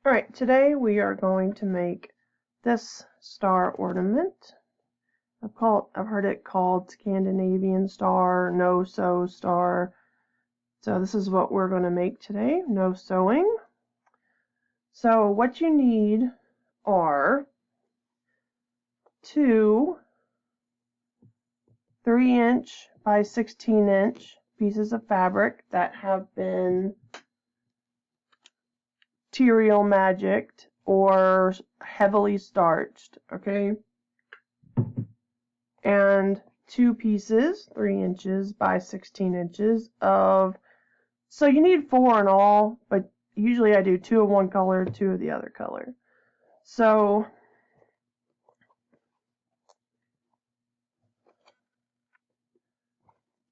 Alright, today we are going to make this star ornament. I've heard it called Scandinavian star, no-sew star. So this is what we're going to make today, no sewing. So what you need are two 3-inch by 16-inch pieces of fabric that have been Terial Magic'ed or heavily starched, okay? And 2 pieces, 3 inches by 16 inches of, so you need 4 in all, but usually I do 2 of one color, 2 of the other color. So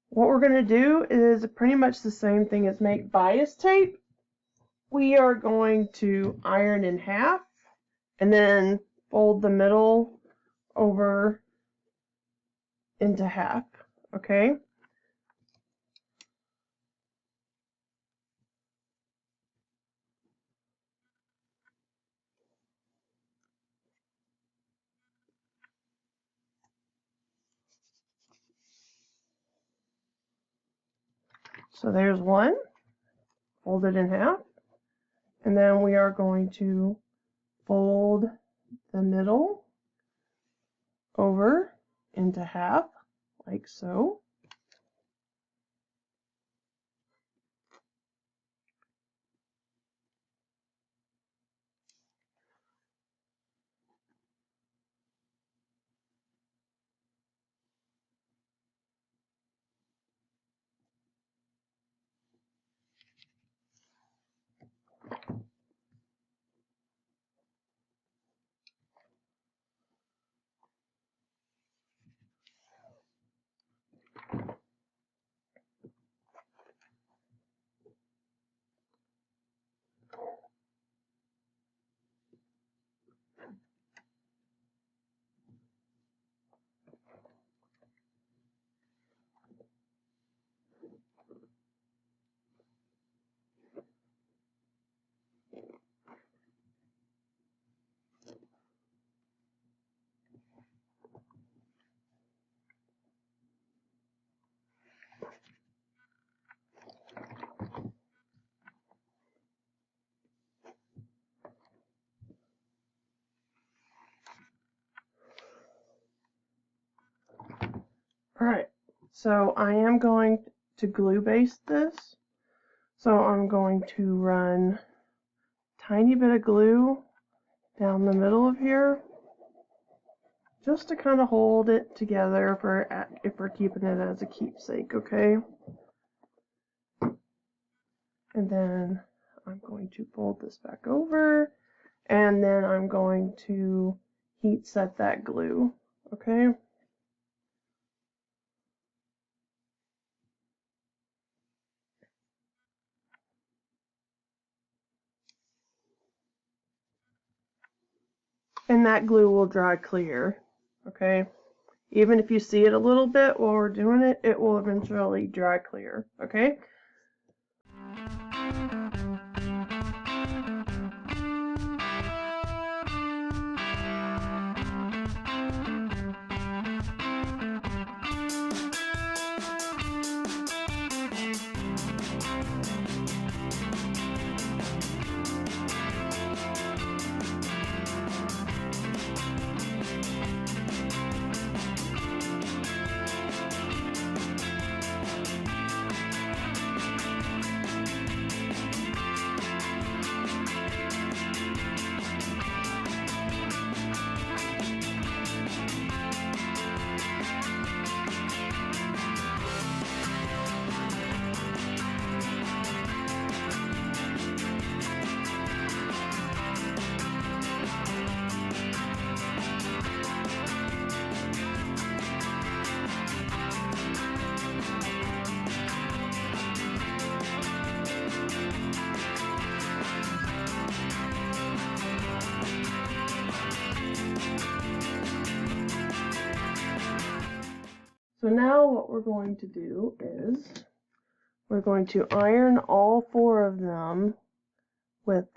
what we're going to do is pretty much the same thing as make bias tape. We are going to iron in half and then fold the middle over into half, okay? So there's one, fold it in half, and then we are going to fold the middle over into half, like so. Alright, so I am going to glue base this. So I'm going to run a tiny bit of glue down the middle of here, just to kind of hold it together if we're keeping it as a keepsake, okay? And then I'm going to fold this back over, and then I'm going to heat set that glue, okay? And that glue will dry clear, okay? Even if you see it a little bit while we're doing it, it will eventually dry clear, okay? So now what we're going to do is we're going to iron all 4 of them with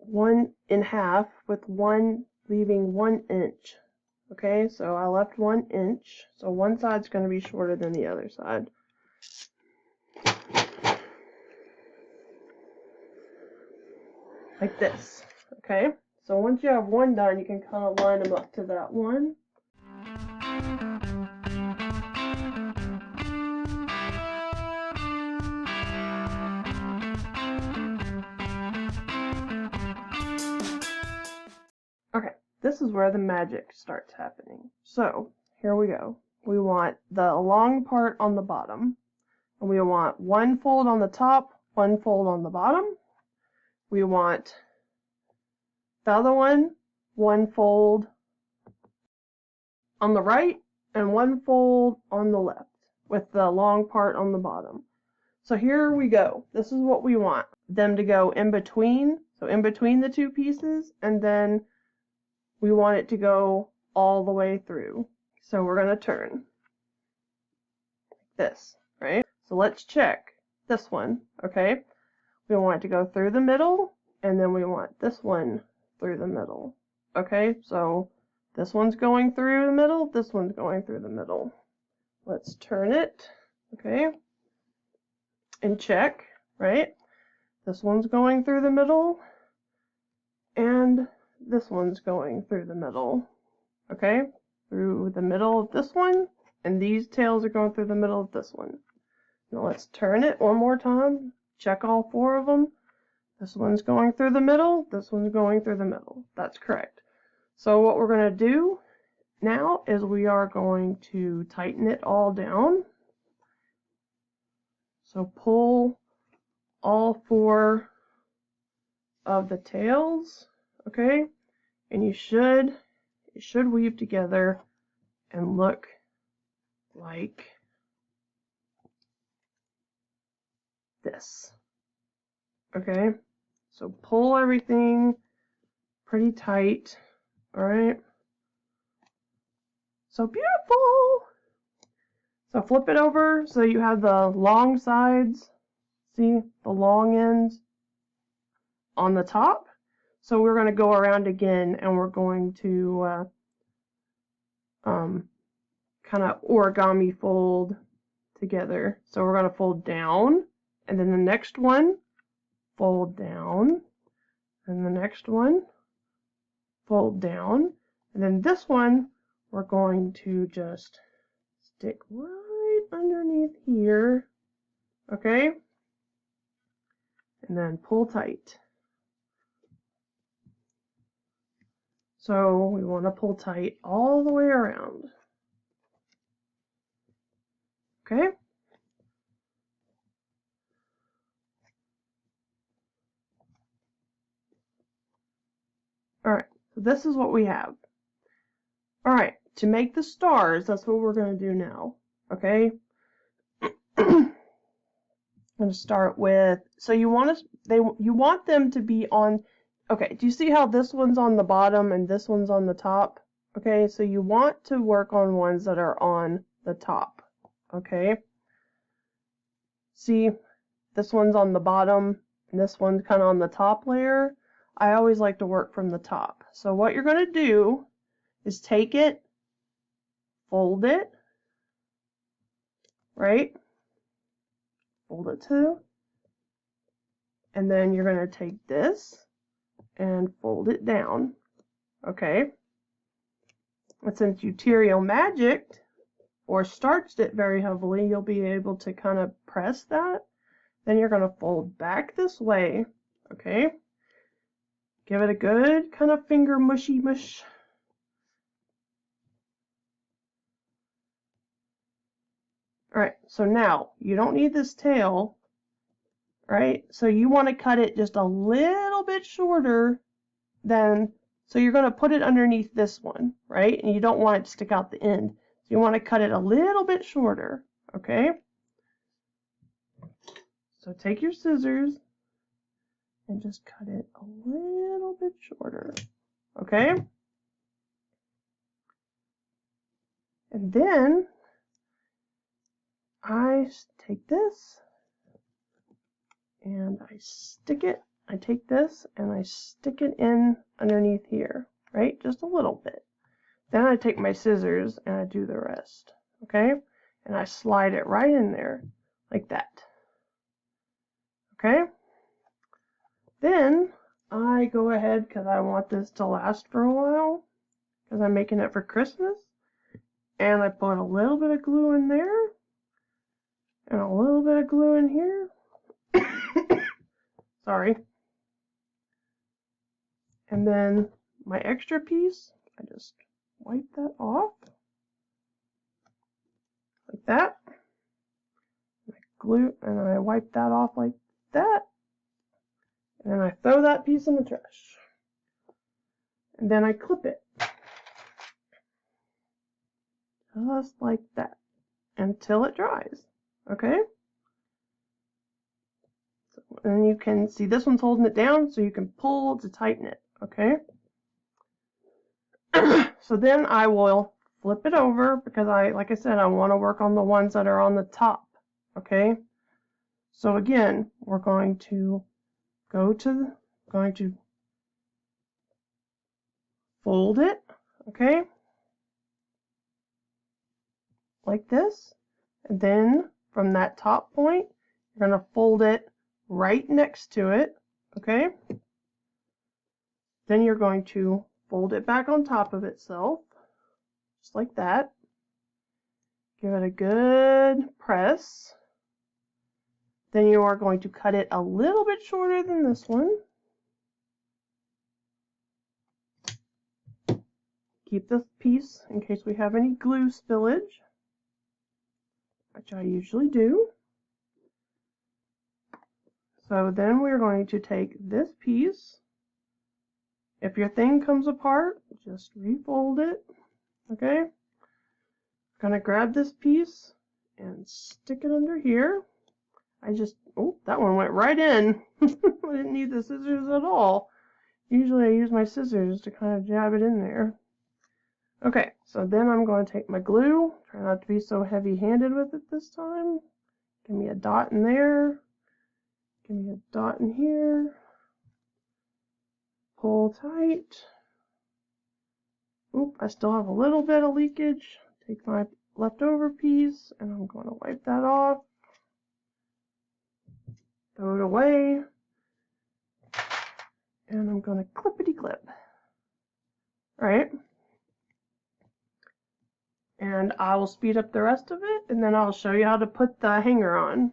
one in half with one leaving 1 inch. Okay, so I left 1 inch, so one side's going to be shorter than the other side. Like this. Okay, so once you have one done, you can kind of line them up to that one. Okay, this is where the magic starts happening. So, here we go. We want the long part on the bottom, and we want one fold on the top, one fold on the bottom. We want the other one fold on the right, and one fold on the left, with the long part on the bottom. So here we go. This is what we want them to go in between, so in between the two pieces, and then we want it to go all the way through. So we're going to turn like this, right? So let's check this one, okay? We want it to go through the middle, and then we want this one through the middle, okay? So this one's going through the middle, this one's going through the middle. Let's turn it, okay? And check, right? This one's going through the middle, and this one's going through the middle, okay? Through the middle of this one, and these tails are going through the middle of this one. Now let's turn it one more time, check all 4 of them. This one's going through the middle, this one's going through the middle. That's correct. So what we're going to do now is we are going to tighten it all down. So pull all 4 of the tails, okay? And it should weave together and look like this. Okay? So pull everything pretty tight. Alright? So beautiful! So flip it over so you have the long sides. See? The long ends on the top. So we're going to go around again, and we're going to kind of origami fold together. So we're going to fold down, and then the next one, fold down, and the next one, fold down, and then this one, we're going to just stick right underneath here, okay? And then pull tight. So we want to pull tight all the way around. Okay? Alright, so this is what we have. Alright, to make the stars, that's what we're going to do now. Okay? I'm going to start with, so you want them to be on, okay, do you see how this one's on the bottom and this one's on the top? Okay, so you want to work on ones that are on the top. Okay? See, this one's on the bottom and this one's kind of on the top layer. I always like to work from the top. So what you're going to do is take it, fold it, right? Fold it too. And then you're going to take this and fold it down. Okay? And since you Terial Magic'ed or starched it very heavily, you'll be able to kind of press that. Then you're going to fold back this way. Okay? Give it a good kind of finger mushy mush. Alright, so now you don't need this tail, right? So you want to cut it just a little bit shorter than, so you're going to put it underneath this one, right? And you don't want it to stick out the end. So you want to cut it a little bit shorter, okay? So take your scissors and just cut it a little bit shorter, okay? And then I take this and I stick it I take this and I stick it in underneath here, right? Just a little bit. Then I take my scissors and I do the rest, okay? And I slide it right in there, like that, okay? Then I go ahead, because I want this to last for a while, because I'm making it for Christmas, and I put a little bit of glue in there, and a little bit of glue in here. Sorry. And then my extra piece, I just wipe that off, like that. I glue, and I wipe that off like that. And then I throw that piece in the trash. And then I clip it. Just like that. Until it dries. Okay? So, and you can see this one's holding it down, so you can pull to tighten it. Okay? So then I will flip it over, because like I said, I want to work on the ones that are on the top. Okay? So again, we're going to fold it, okay, like this, and then from that top point, you're going to fold it right next to it, okay, then you're going to fold it back on top of itself, just like that, give it a good press, then you are going to cut it a little bit shorter than this one. Keep this piece in case we have any glue spillage, which I usually do. So then we're going to take this piece. If your thing comes apart, just refold it. Okay? I'm going to grab this piece and stick it under here. Oh, that one went right in. I didn't need the scissors at all. Usually I use my scissors to kind of jab it in there. Okay, so then I'm going to take my glue. Try not to be so heavy-handed with it this time. Give me a dot in there. Give me a dot in here. Pull tight. Oop, I still have a little bit of leakage. Take my leftover piece and I'm going to wipe that off. Throw it away. And I'm going to clippity clip. Alright. And I will speed up the rest of it and then I'll show you how to put the hanger on.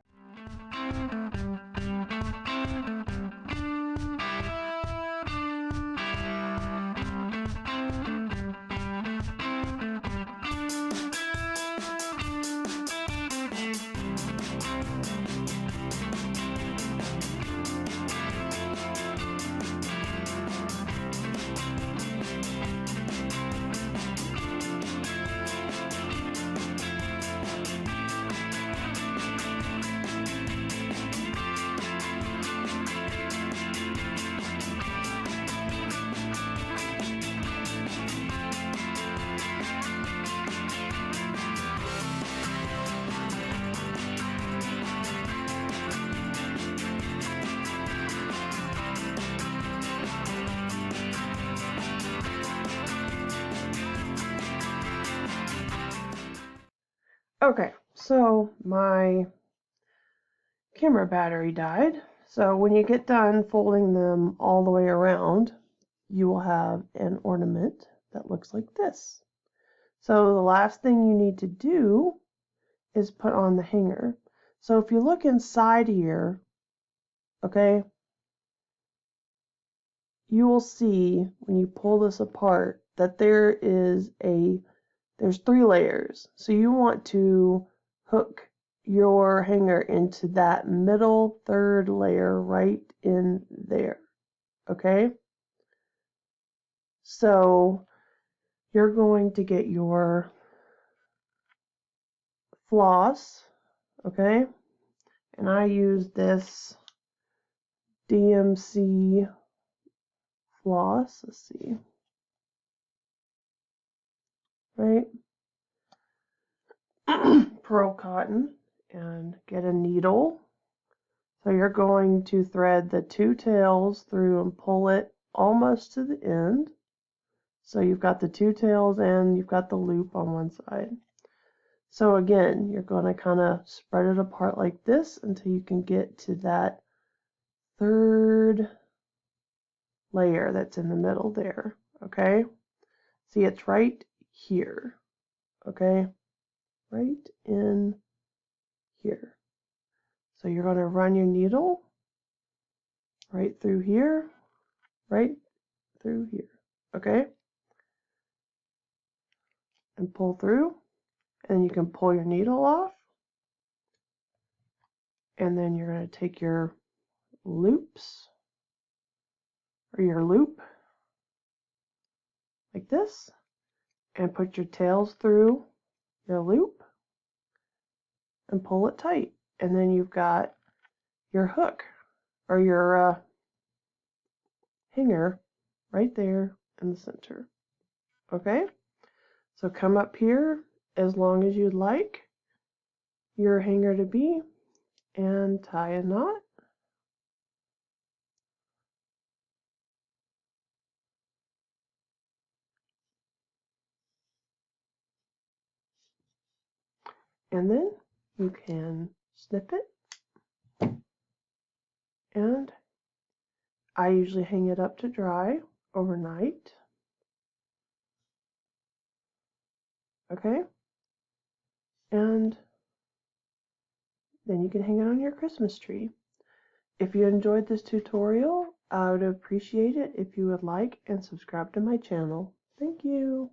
Okay, so my camera battery died. So when you get done folding them all the way around, you will have an ornament that looks like this. So the last thing you need to do is put on the hanger. So if you look inside here, okay, you will see when you pull this apart that there's 3 layers. So you want to hook your hanger into that middle 3rd layer right in there. Okay? So you're going to get your floss, okay? And I use this DMC floss. Let's see. Right? Pearl cotton, and get a needle. So you're going to thread the 2 tails through and pull it almost to the end. So you've got the 2 tails and you've got the loop on one side. So again, you're going to kind of spread it apart like this until you can get to that 3rd layer that's in the middle there, okay? See, it's right here, okay? Right in here. So you're going to run your needle right through here, right through here, okay? And pull through, and you can pull your needle off, and then you're going to take your loops, or your loop, like this, and put your tails through your loop, and pull it tight. And then you've got your hook, or your hanger, right there in the center, okay? So come up here as long as you'd like your hanger to be, and tie a knot. And then you can snip it, and I usually hang it up to dry overnight. Okay? And then you can hang it on your Christmas tree. If you enjoyed this tutorial, I would appreciate it if you would like and subscribe to my channel. Thank you.